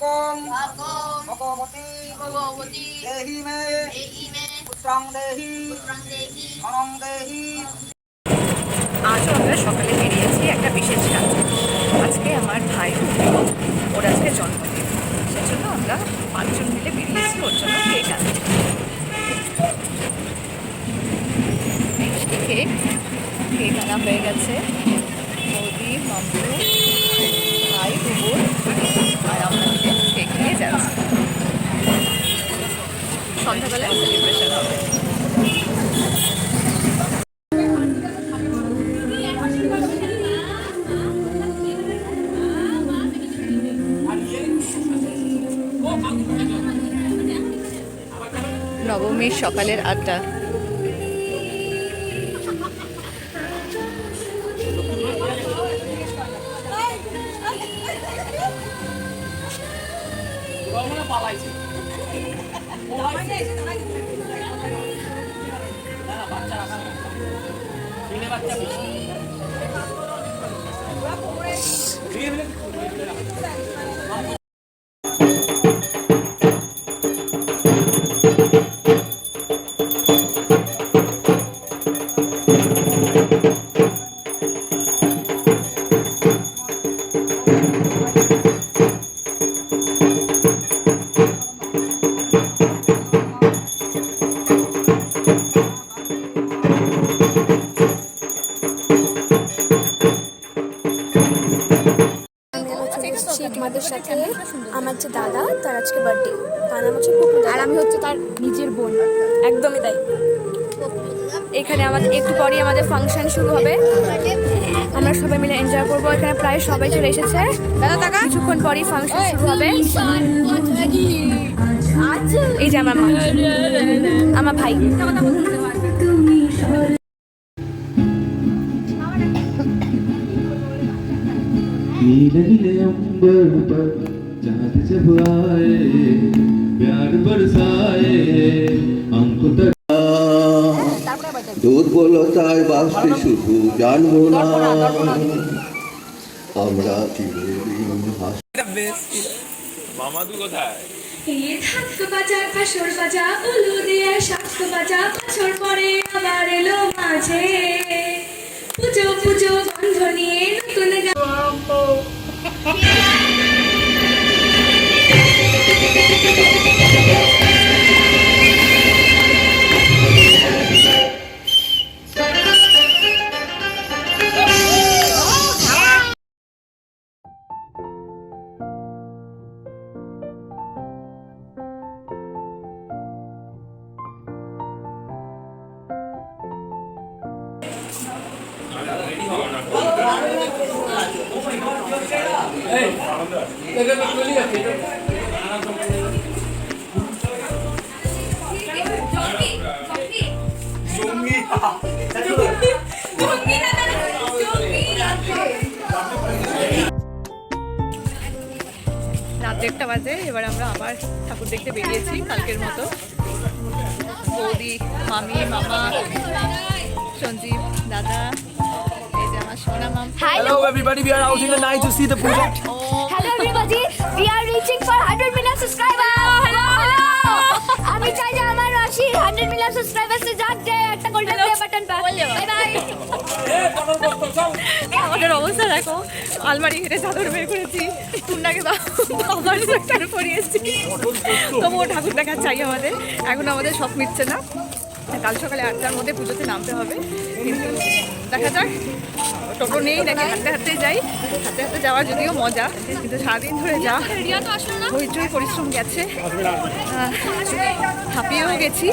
ভাগ্যম ভগবতী দেহি মে পুত্রং দেহি ধনং দেহি। আজও আমরা সকালে বেরিয়েছি একটা বিশেষ কাজে। আজকে আমার ভাই ওর আজকে জন্মদিন, সেজন্য আমরা 5 জন মিলে বেরিয়েছি ওর জন্য কেক আনতে। কেক আনা হয়ে গেছে। বৌদি, মাম্পু, ভাই, বুবুর আর আমরা মিলে কেক নিয়ে যাচ্ছি। সন্ধ্যাবেলায় সেলিব্রেশন হবে। নবমীর সকালের আড্ডা। আমাদের সাথে আমার যে দাদা, তার আজকে বার্থডে, তার নাম হচ্ছে পুপু, আর আমি হচ্ছে তার নিজের বোন। একদমই তাই। এখানে আমাদের একটু পরেই আমাদের ফাংশন শুরু হবে, আমরা সবাই মিলে এনজয় করবো। এখানে প্রায় সবাই চলে এসেছে। কিছুক্ষণ পরেই ফাংশন শুরু হবে। এই যে আমার মা, আমার ভাই। नीले नीले अंबर पर चांद जब आए प्यार बरसाए हमको तक দুর্বলতায় বাঁচতে শুধু জানবো না আমরা মামাদু কোথায়? থাকতো বাজা কাসর বাজা উলু দিয়ে শাক্ত বাজা বছর পরে আবার এলো মাঝে পুজো পুজো বন্ধ নিয়ে নতুন রাত 1টা বাজে। এবার আমরা আবার ঠাকুর দেখতে বেরিয়েছি কালকের মতো। বৌদি, মামি, মামা, সঞ্জীব, দাদা, এই যে আমার সোনা মাম। Hello everybody, we are out in the night to see the puja. Hello everybody, we are reaching for 100 million subscribers. Hello, hello. আমি চাই যে আমার রাশি 100 million subscribers এ যাক, যে একটা গোল্ডেন প্লে বাটন পায়। Bye bye. আমাদের অবস্থা দেখো, আলমারি ঘেটে চাদর বের করেছি, টুন্নাকে বাবার সোয়েটার পরিয়েছি, তবুও ঠাকুর দেখা চাই আমাদের। এখন আমাদের সব মিটছে না। কাল সকালে 8টার মধ্যে পুজোতে নামতে হবে, কিন্তু দেখা যাক। টোটো নেই নাকি হাঁটতে হাঁটতে যাই। হাঁটতে হাঁটতে যাওয়ার যদিও মজা, কিন্তু সারাদিন ধরে যা হইচই পরিশ্রম গেছে, হাঁপিয়েও গেছি,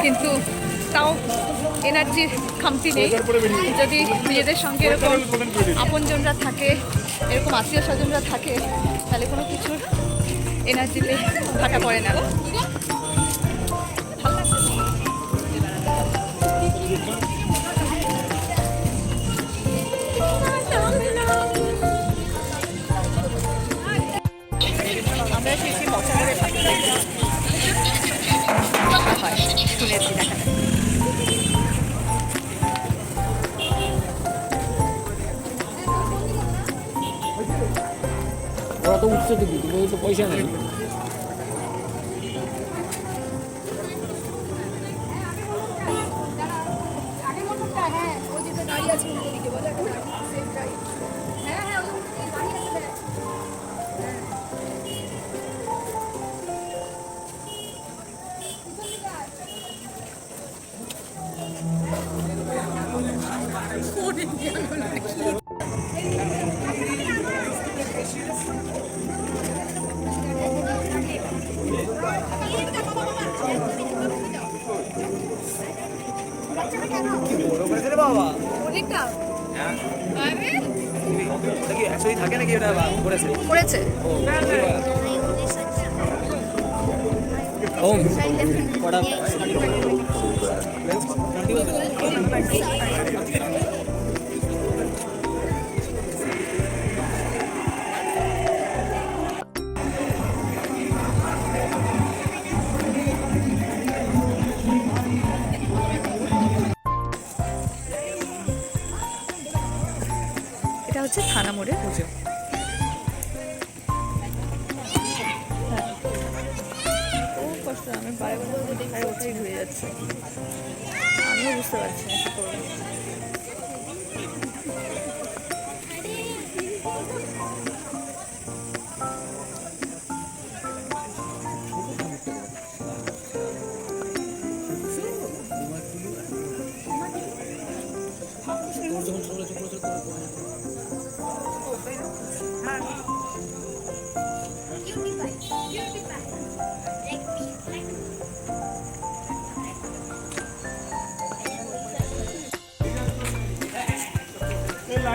কিন্তু তাও এনার্জির খামতি নেই। যদি নিজেদের সঙ্গে এরকম আপনজনরা থাকে, এরকম আত্মীয় স্বজনরা থাকে, তাহলে কোনো কিছুর এনার্জিতে ভাটা পড়ে না। আমরা এসেছি বছরের ঠাকুর দেখতে। হয় শুনেছি, দেখা যাক। ওরা তো উঠছে তো কিন্তু তো পয়সা নেই। বাবা অনেকটা কি একসাথে থাকে নাকি ওটা করেছে করেছে। ওম কটা এটা হচ্ছে থানা মোড়ের পুজো। খুব কষ্ট, আমি বারে বারে ওটাই ঘুরে যাচ্ছে, আমিও বুঝতে পারছি না কি করবো।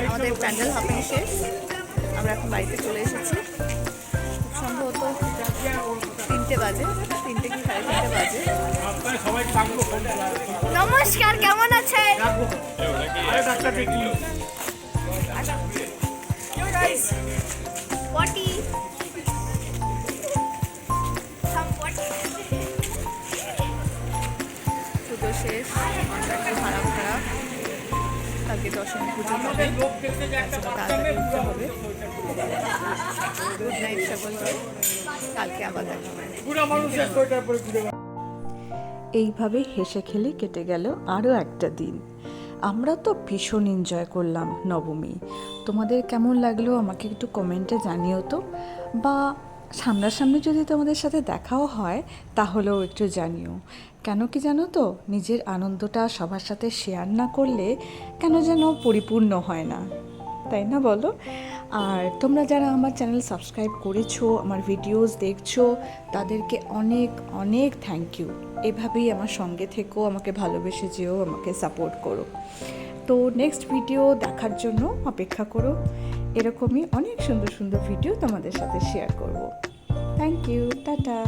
আমাদের প্যান্ডেল হাফিং শেষ, আমরা এখন বাড়িতে চলে এসেছি। খুব সম্ভবত 3টে বাজে, 3টে কি 3:30 বাজে। নমস্কার, কেমন আছেন? পুজো শেষ, মনটা একটু খারাপ খারাপ। কালকে দশমী পুজো হবে, তাড়াতাড়ি উঠতে হবে। গুড নাইট সকলকে, কালকে আবার দেখা হবে। এইভাবে হেসে খেলে কেটে গেল আরও একটা দিন। আমরা তো ভীষণ এনজয় করলাম নবমী। তোমাদের কেমন লাগলো আমাকে একটু কমেন্টে জানিও তো, বা সামনাসামনি যদি তোমাদের সাথে দেখাও হয় তাহলেও একটু জানিও। কেন কি জানো তো, নিজের আনন্দটা সবার সাথে শেয়ার না করলে কেন যেন পরিপূর্ণ হয় না, তাই না বলো? আর তোমরা যারা আমার চ্যানেল সাবস্ক্রাইব করেছো, আমার ভিডিওস দেখছো, তাদেরকে অনেক অনেক থ্যাংক ইউ। এভাবেই আমার সঙ্গে থেকো, আমাকে ভালোবেসে যেও, আমাকে সাপোর্ট করো। তো নেক্সট ভিডিও দেখার জন্য অপেক্ষা করো, এরকমই অনেক সুন্দর সুন্দর ভিডিও তোমাদের সাথে শেয়ার করব। Thank you, tata.